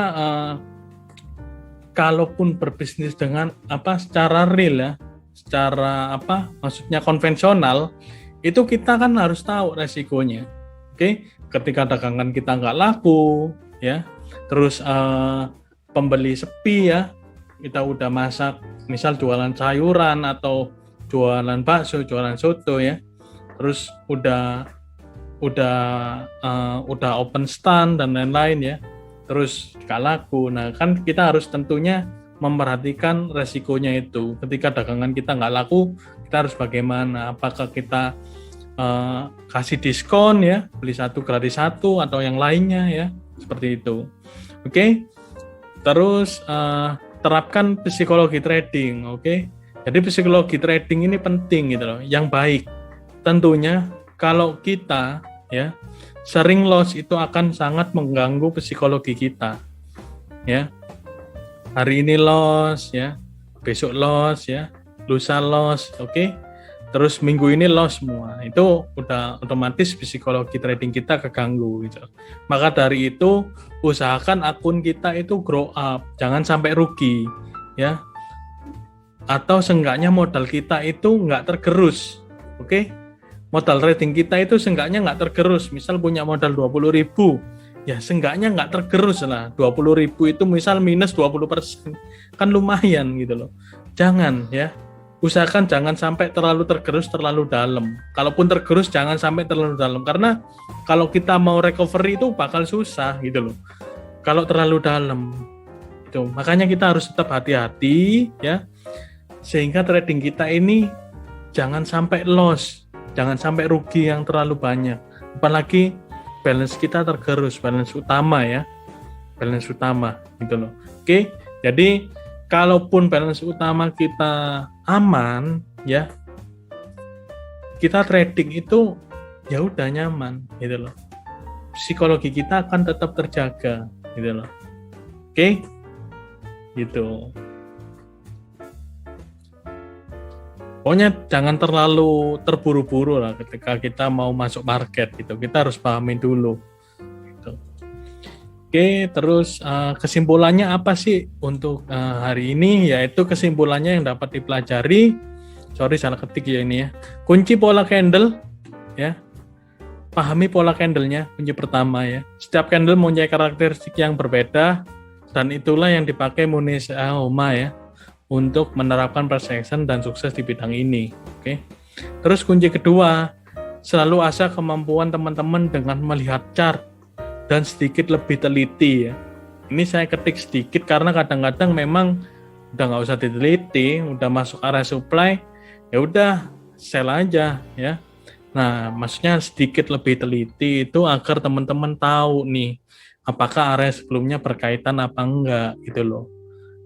kalaupun berbisnis dengan secara real ya, secara maksudnya konvensional, itu kita kan harus tahu resikonya. Oke, ketika dagangan kita nggak laku ya, terus pembeli sepi ya, kita udah masak misal jualan sayuran atau jualan bakso, jualan soto ya, terus udah open stand dan lain-lain ya, terus gak laku. Nah kan kita harus tentunya memperhatikan resikonya itu. Ketika dagangan kita nggak laku, kita harus bagaimana? Apakah kita kasih diskon ya, beli satu gratis satu atau yang lainnya ya, seperti itu. Oke. Terus terapkan psikologi trading, oke? Jadi psikologi trading ini penting gitu loh, yang baik. Tentunya kalau kita ya sering loss itu akan sangat mengganggu psikologi kita. Ya. Hari ini loss ya, besok loss ya, lusa loss, oke? Terus minggu ini loss semua. Itu udah otomatis psikologi trading kita keganggu gitu. Maka dari itu usahakan akun kita itu grow up, jangan sampai rugi ya. Atau seenggaknya modal kita itu nggak tergerus, oke? Modal trading kita itu seenggaknya nggak tergerus. Misal punya modal 20.000, ya seenggaknya nggak tergerus lah. 20.000 itu misal minus 20%, kan lumayan gitu loh. Jangan ya, usahakan jangan sampai terlalu tergerus, terlalu dalam. Kalaupun tergerus jangan sampai terlalu dalam, karena kalau kita mau recovery itu bakal susah gitu loh. Kalau terlalu dalam, itu makanya kita harus tetap hati-hati ya. Sehingga trading kita ini jangan sampai loss, jangan sampai rugi yang terlalu banyak. Apalagi balance kita tergerus, balance utama ya, balance utama gitu loh. Oke, jadi kalaupun balance utama kita aman ya, kita trading itu ya udah nyaman gitu loh. Psikologi kita akan tetap terjaga gitu loh. Oke, gitu. Pokoknya jangan terlalu terburu-buru lah ketika kita mau masuk market gitu. Kita harus pahami dulu. Gitu. Oke, terus kesimpulannya apa sih untuk hari ini? Yaitu kesimpulannya yang dapat dipelajari. Sorry salah ketik ya ini ya. Kunci pola candle ya. Pahami pola candlenya, kunci pertama ya. Setiap candle mempunyai karakteristik yang berbeda dan itulah yang dipakai Muniz Ahoma ya, untuk menerapkan persection dan sukses di bidang ini. Oke. Terus kunci kedua, selalu asah kemampuan teman-teman dengan melihat chart dan sedikit lebih teliti ya. Ini saya ketik sedikit karena kadang-kadang memang udah nggak usah diteliti, udah masuk area supply, ya udah sell aja ya. Nah, maksudnya sedikit lebih teliti itu agar teman-teman tahu nih apakah area sebelumnya berkaitan apa enggak gitu loh.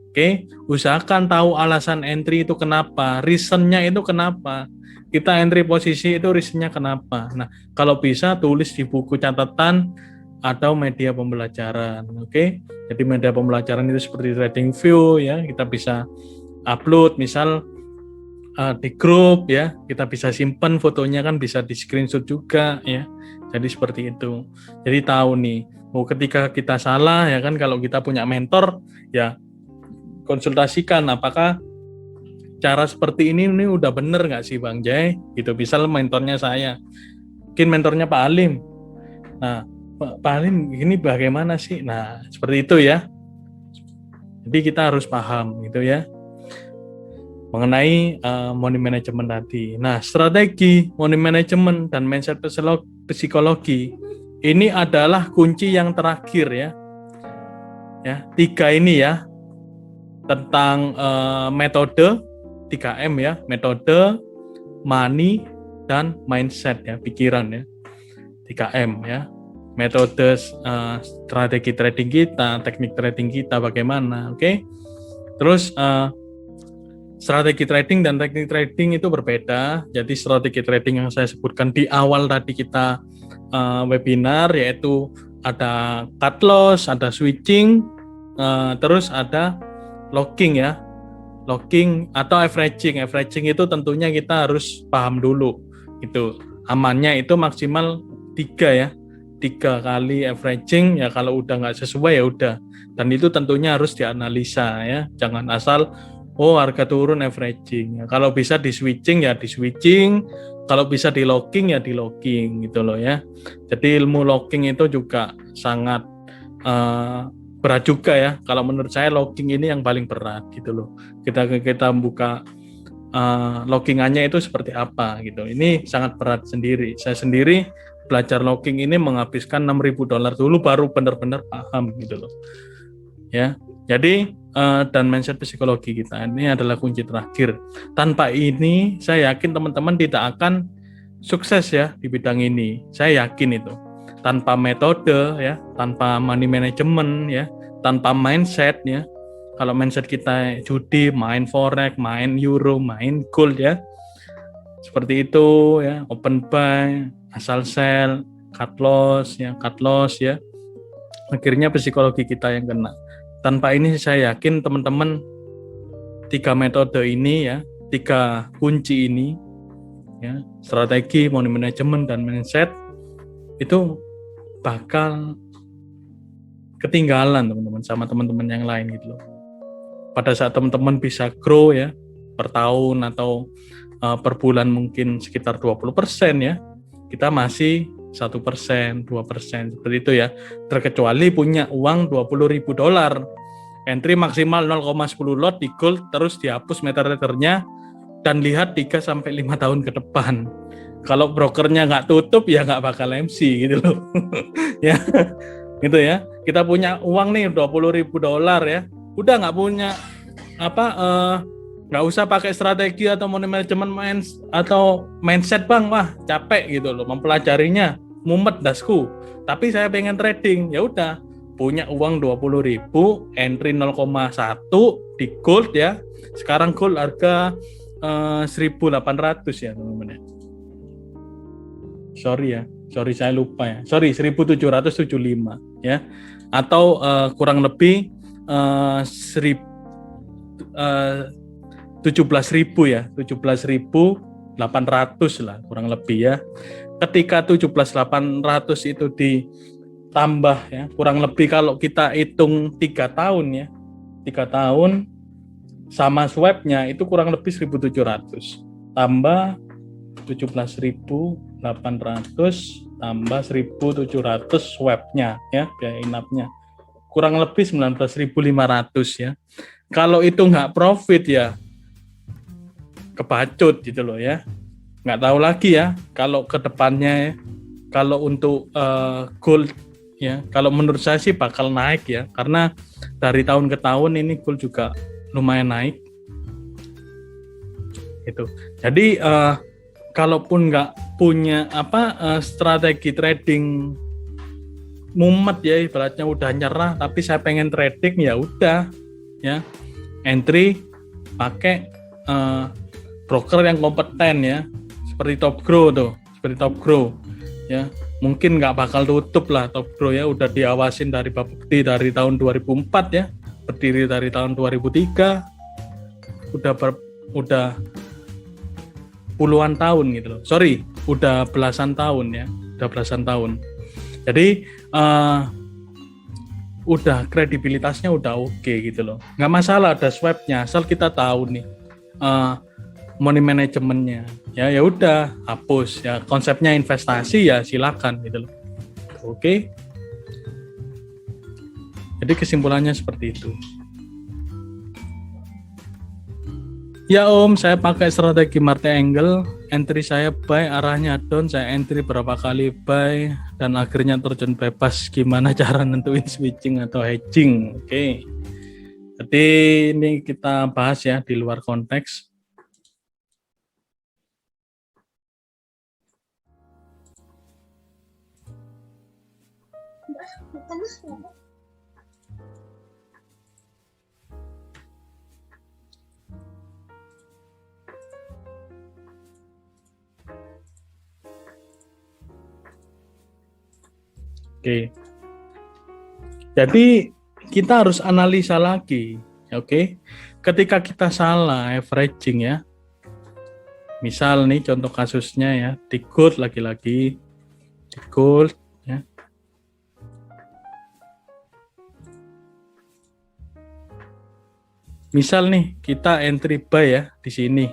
Oke, usahakan tahu alasan entry itu kenapa, reasonnya itu kenapa. Kita entry posisi itu reasonnya kenapa. Nah, kalau bisa tulis di buku catatan atau media pembelajaran. Oke, jadi media pembelajaran itu seperti TradingView ya, kita bisa upload misal di grup ya, kita bisa simpan fotonya kan bisa di screenshot juga ya. Jadi seperti itu. Jadi tahu nih, ketika kita salah ya kan, kalau kita punya mentor ya konsultasikan apakah cara seperti ini udah bener nggak sih Bang Jai gitu. Misal mentornya saya, mungkin mentornya Pak Alim, nah Pak Alim ini bagaimana sih, nah seperti itu ya. Jadi kita harus paham gitu ya mengenai money management tadi. Nah, strategi money management dan mindset psikologi ini adalah kunci yang terakhir ya. Ya, 3 ini ya, tentang metode 3M ya, metode, money, dan mindset ya, pikiran ya. 3M ya. Metode strategi trading kita, teknik trading kita bagaimana, oke? Terus strategi trading dan teknik trading itu berbeda. Jadi strategi trading yang saya sebutkan di awal tadi kita webinar, yaitu ada cut loss, ada switching, terus ada locking ya. Locking atau averaging. Averaging itu tentunya kita harus paham dulu. Itu amannya itu maksimal 3 ya. 3 kali averaging ya, kalau udah nggak sesuai ya udah. Dan itu tentunya harus dianalisa ya. Jangan asal harga turun averaging. Ya, kalau bisa di switching ya di switching. Kalau bisa di locking ya di locking gitu loh ya. Jadi ilmu locking itu juga sangat berat juga ya. Kalau menurut saya locking ini yang paling berat gitu loh. Kita buka lockingannya itu seperti apa gitu. Ini sangat berat sendiri. Saya sendiri belajar locking ini menghabiskan $6.000 dulu baru benar-benar paham gitu loh. Ya. Jadi dan mindset psikologi kita ini adalah kunci terakhir. Tanpa ini saya yakin teman-teman tidak akan sukses ya di bidang ini. Saya yakin itu. Tanpa metode ya, tanpa money management ya, tanpa mindset ya. Kalau mindset kita judi, main forex, main euro, main gold ya. Seperti itu ya, open buy, asal sell, cut loss ya. Akhirnya psikologi kita yang kena. Tanpa ini saya yakin teman-teman 3 metode ini ya, 3 kunci ini ya, strategi, money management dan mindset itu bakal ketinggalan teman-teman sama teman-teman yang lain gitu loh. Pada saat teman-teman bisa grow ya per tahun atau per bulan mungkin sekitar 20% ya, kita masih 1%, 2% seperti itu ya. Terkecuali punya uang $20.000, entry maksimal 0,10 lot di gold, terus dihapus meter-meternya dan lihat 3-5 tahun ke depan. Kalau brokernya nggak tutup ya nggak bakal MC gitu loh. Ya gitu ya, kita punya uang nih $20.000 ya, udah nggak punya nggak usah pakai strategi atau money management atau mindset bang, wah capek gitu loh mempelajarinya, mumet dasku, tapi saya pengen trading, ya udah punya uang 20.000, entry 0,1 di gold ya, sekarang gold harga 1.800 ya teman-teman ya. Sorry saya lupa ya. 1.775 ya. Atau kurang lebih 17.000 ya. 17.800 lah kurang lebih ya. Ketika 17.800 itu ditambah ya, kurang lebih kalau kita hitung 3 tahun ya. 3 tahun sama swapnya itu kurang lebih 1.700. Tambah 17.800 tambah 1.700 swapnya ya, biaya inapnya kurang lebih 19.500 ya. Kalau itu nggak profit ya kebacut gitu loh ya, nggak tahu lagi ya kalau ke depannya ya. Kalau untuk gold ya, kalau menurut saya sih bakal naik ya, karena dari tahun ke tahun ini gold juga lumayan naik gitu. Jadi kalaupun nggak punya strategi trading, mumet ya ibaratnya udah nyerah, tapi saya pengen trading, ya udah ya entry pakai broker yang kompeten ya, seperti Top Grow ya. Mungkin nggak bakal tutup lah Top Grow ya, udah diawasin dari Bapukti dari tahun 2004 ya, berdiri dari tahun 2003, udah puluhan tahun gitu loh. Udah belasan tahun ya. Jadi udah kredibilitasnya udah oke gitu loh. Nggak masalah ada swapnya, asal kita tahu nih money managementnya. Ya udah hapus ya. Konsepnya investasi ya silakan gitu loh. Oke. Jadi kesimpulannya seperti itu. Ya Om, saya pakai strategi Market Angle, entry saya buy, arahnya down, saya entry berapa kali buy, dan akhirnya terjun bebas. Gimana cara nentuin switching atau hedging? Oke. Jadi ini kita bahas ya di luar konteks. Oke. Jadi kita harus analisa lagi, oke? Ketika kita salah averaging ya. Misal nih contoh kasusnya ya, di gold lagi-lagi, di gold ya. Misal nih kita entry buy ya di sini.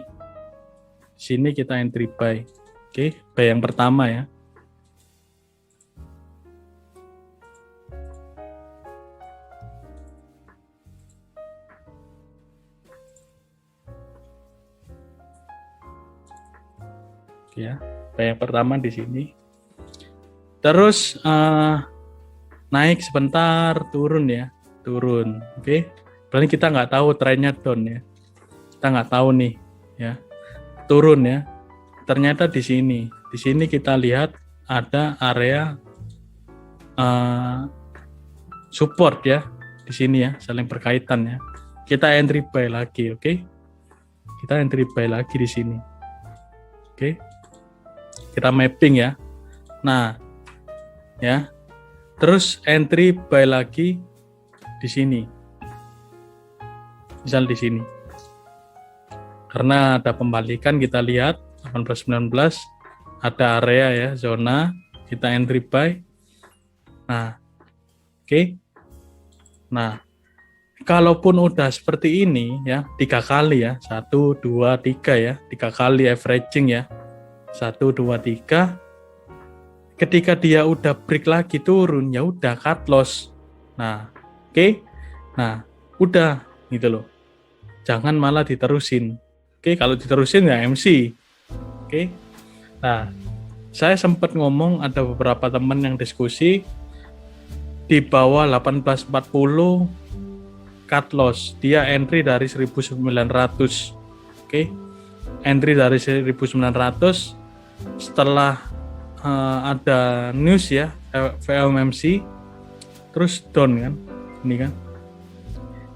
Di sini kita entry buy. Oke, buy yang pertama ya. Ya, yang pertama di sini. Terus naik sebentar, turun ya, turun. Oke, berarti kita nggak tahu trennya down ya. Kita nggak tahu nih, ya, turun ya. Ternyata di sini kita lihat ada area support ya, di sini ya, saling berkaitan ya. Kita entry buy lagi, oke? Kita entry buy lagi di sini, oke? Kita mapping ya. Nah, ya. Terus entry buy lagi di sini. Misal di sini. Karena ada pembalikan kita lihat 18-19 ada area ya, zona, kita entry buy. Nah, oke. Nah, kalaupun udah seperti ini ya, 3 kali ya, 1 2 3 ya, 3 kali averaging ya. 1, 2, 3. Ketika dia udah break lagi turun, ya udah cut loss. Nah, oke. Nah, udah gitu loh. Jangan malah diterusin. Oke, kalau diterusin ya MC. Oke. Nah, saya sempat ngomong ada beberapa teman yang diskusi di bawah 1840 cut loss. Dia entry dari 1900. Oke. Entry dari 1900 setelah ada news ya FOMC terus down kan ini kan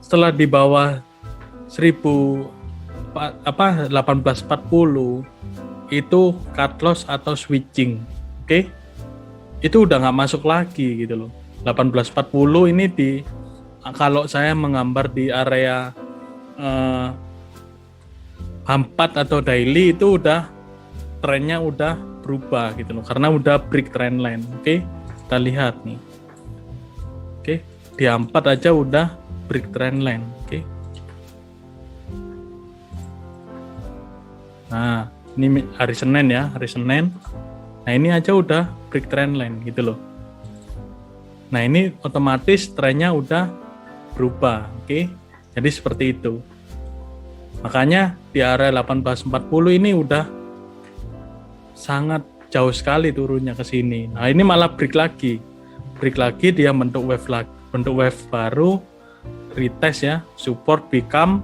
setelah di bawah 1840 itu cut loss atau switching, oke? Itu udah nggak masuk lagi gitu loh. 1840 ini kalau saya menggambar di area 4 atau daily itu udah trennya udah berubah gitu loh, karena udah break trend line. Oke, kita lihat nih. Oke, di 4 aja udah break trend line. Oke. Nah, ini hari Senin ya, hari Senin. Nah, ini aja udah break trend line gitu loh. Nah, ini otomatis trennya udah berubah. Oke. Jadi seperti itu. Makanya di area 1840 ini udah sangat jauh sekali turunnya ke sini. Nah, ini malah break lagi. Break lagi dia bentuk wave baru, retest ya, support become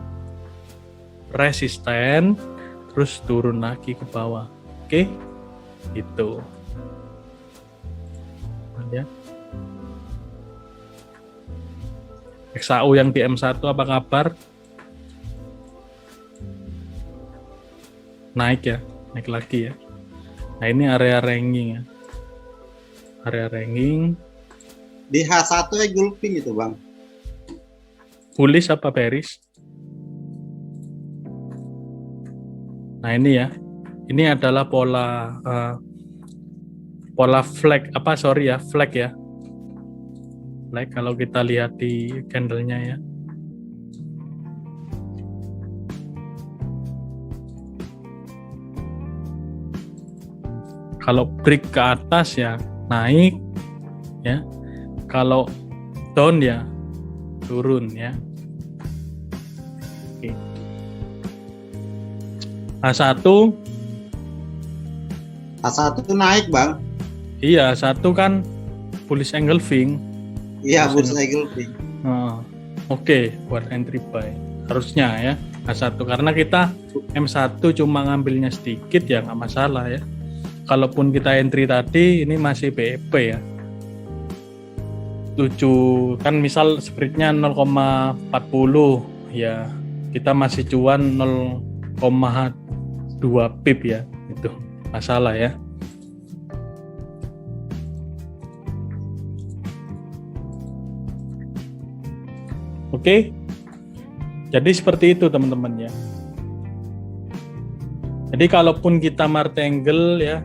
resisten, terus turun lagi ke bawah. Oke. Itu. Ya. XAU yang di M1 apa kabar? Naik ya, naik lagi ya. Nah, ini area ranking ya. Area ranking. Di H1 ya gulping itu, Bang. Bullish apa bearish? Nah, ini ya. Ini adalah pola flag flag ya. Flag kalau kita lihat di candlenya ya. Kalau break ke atas ya naik ya. Kalau down ya turun ya. Oke. H1 naik, Bang. Iya, H1 kan bullish engulfing. Iya, bullish engulfing. Oke, buat entry buy. Harusnya ya H1 karena kita M1 cuma ngambilnya sedikit ya nggak masalah ya. Kalaupun kita entry tadi ini masih BEP ya. 7 kan misal spreadnya 0,40 ya, kita masih cuan 0,2 pip ya, itu masalah ya. Oke, jadi seperti itu teman-teman ya. Jadi kalaupun kita martingale ya,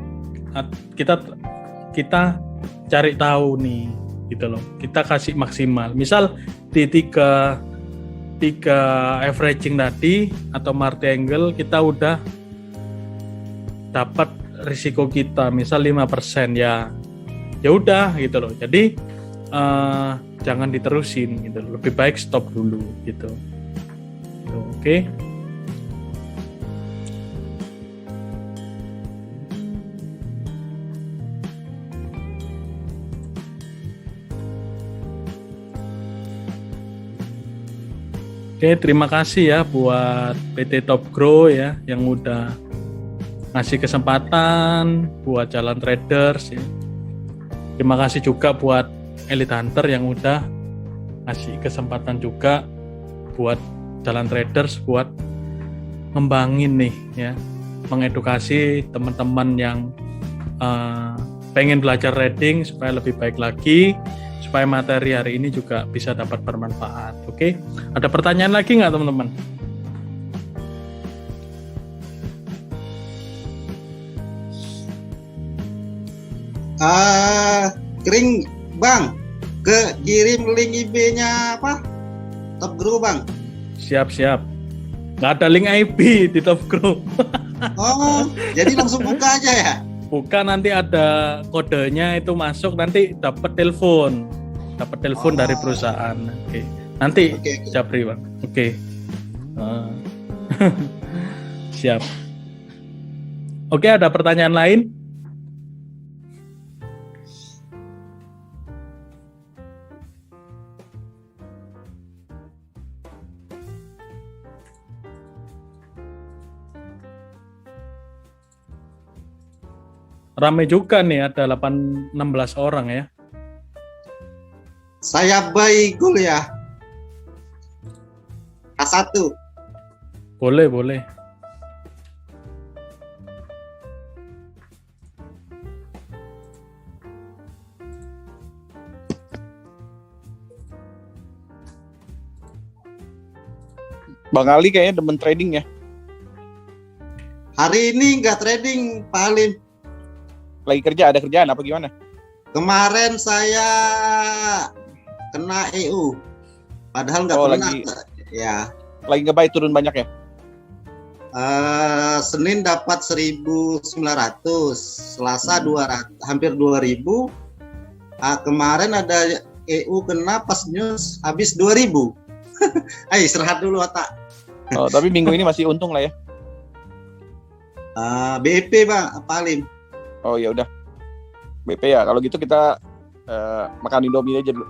kita cari tahu nih gitu loh, kita kasih maksimal. Misal di tiga averaging tadi atau martingale kita udah dapat risiko kita misal 5% ya udah gitu loh. Jadi jangan diterusin gitu, lebih baik stop dulu gitu. Oke. Oke, terima kasih ya buat PT Top Grow ya yang udah ngasih kesempatan buat Jalan Traders ya. Terima kasih juga buat Elite Hunter yang udah ngasih kesempatan juga buat Jalan Traders buat ngembangin nih ya, mengedukasi teman-teman yang pengen belajar trading supaya lebih baik lagi, supaya materi hari ini juga bisa dapat bermanfaat. Oke, ada pertanyaan lagi nggak teman-teman? Kering bang, kirim link IB-nya apa? Top Grow bang. Siap. Nggak ada link IP di Top Grow. Oh, jadi langsung buka aja ya? Bukan, nanti ada kodenya itu masuk, nanti dapat telepon dari perusahaan. Oke. Nanti Japri bang. Oke. Siap. Oke, ada pertanyaan lain? Rame juga nih, ada 16 orang ya. Saya buy gold ya. K1. Boleh. Bang Ali kayaknya demen trading ya. Hari ini nggak trading, Pak Alim. Lagi kerja, ada kerjaan apa gimana? Kemarin saya kena EU. Padahal nggak pernah. Ya. Lagi nge-buy turun banyak ya? Senin dapat 1.900, Selasa 200, hampir 2.000. Kemarin ada EU kena pas news habis 2.000. Ayo istirahat dulu otak. Oh, tapi minggu ini masih untung lah ya. BP bang, Palim. Oh ya udah. BP ya. Kalau gitu kita makan Indomie aja dulu.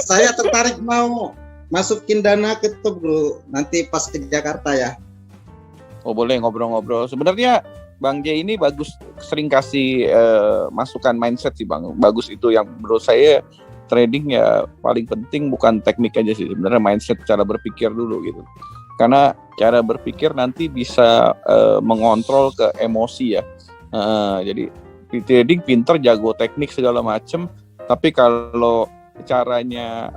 Saya tertarik mau masukin dana ke Top Grow nanti pas ke Jakarta ya. Oh boleh ngobrol-ngobrol. Sebenarnya Bang J ini bagus, sering kasih masukan mindset sih Bang. Bagus itu yang menurut saya trading ya paling penting bukan teknik aja sih. Sebenarnya mindset, cara berpikir dulu gitu. Karena cara berpikir nanti bisa mengontrol ke emosi ya. Jadi di trading pinter, jago teknik segala macem, tapi kalau caranya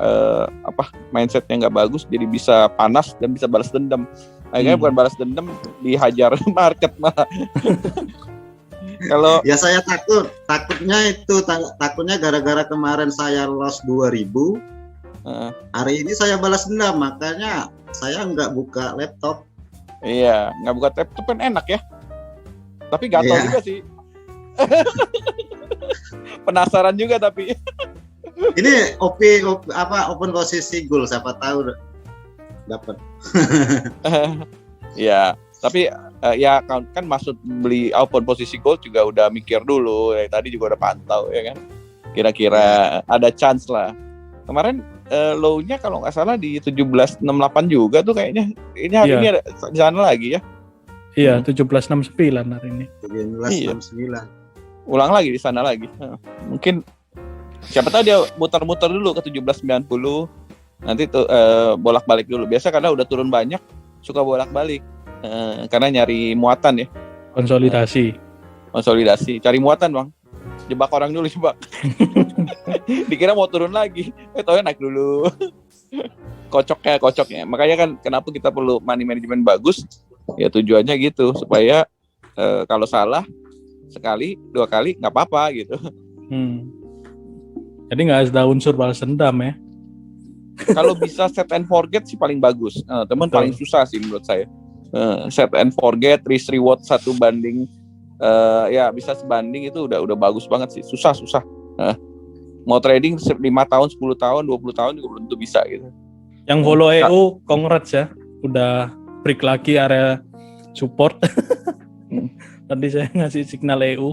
mindsetnya nggak bagus, jadi bisa panas dan bisa balas dendam. Akhirnya bukan balas dendam, dihajar market malah. Kalau ya saya takutnya gara-gara kemarin saya loss 2.000. Hari ini saya balas dendam, makanya saya nggak buka laptop. Iya, nggak buka laptop kan enak ya. Tapi gatal juga sih. Penasaran juga tapi. Ini open posisi goal, siapa tahu dapat. Ya, tapi ya kan maksud beli open posisi gold juga udah mikir dulu. Dari tadi juga udah pantau ya kan. Kira-kira ada chance lah. Kemarin low-nya kalau nggak salah di 1768 juga tuh kayaknya. Ini hari ini ada di sana lagi ya. Iya, 1769 hari ini. 1769. ulang lagi di sana lagi. Mungkin siapa tahu dia muter-muter dulu ke 1790, nanti tuh bolak-balik dulu. Biasa karena udah turun banyak suka bolak-balik karena nyari muatan ya, konsolidasi, cari muatan bang, jebak orang dulu, jebak. Dikira mau turun lagi, taunya naik dulu. kocoknya. Makanya kan kenapa kita perlu money management bagus, ya tujuannya gitu supaya kalau salah sekali 2 kali nggak apa-apa gitu. Jadi nggak ada unsur balas dendam ya. Kalau bisa set and forget sih paling bagus. Teman Betul. paling susah sih menurut saya. Set and forget, risk reward 1 banding, ya bisa sebanding itu udah bagus banget sih. Susah. Mau trading 5 tahun, 10 tahun, 20 tahun juga belum tentu bisa gitu. Yang follow EU, congrats ya. Udah break lagi area support. Tadi saya ngasih signal EU.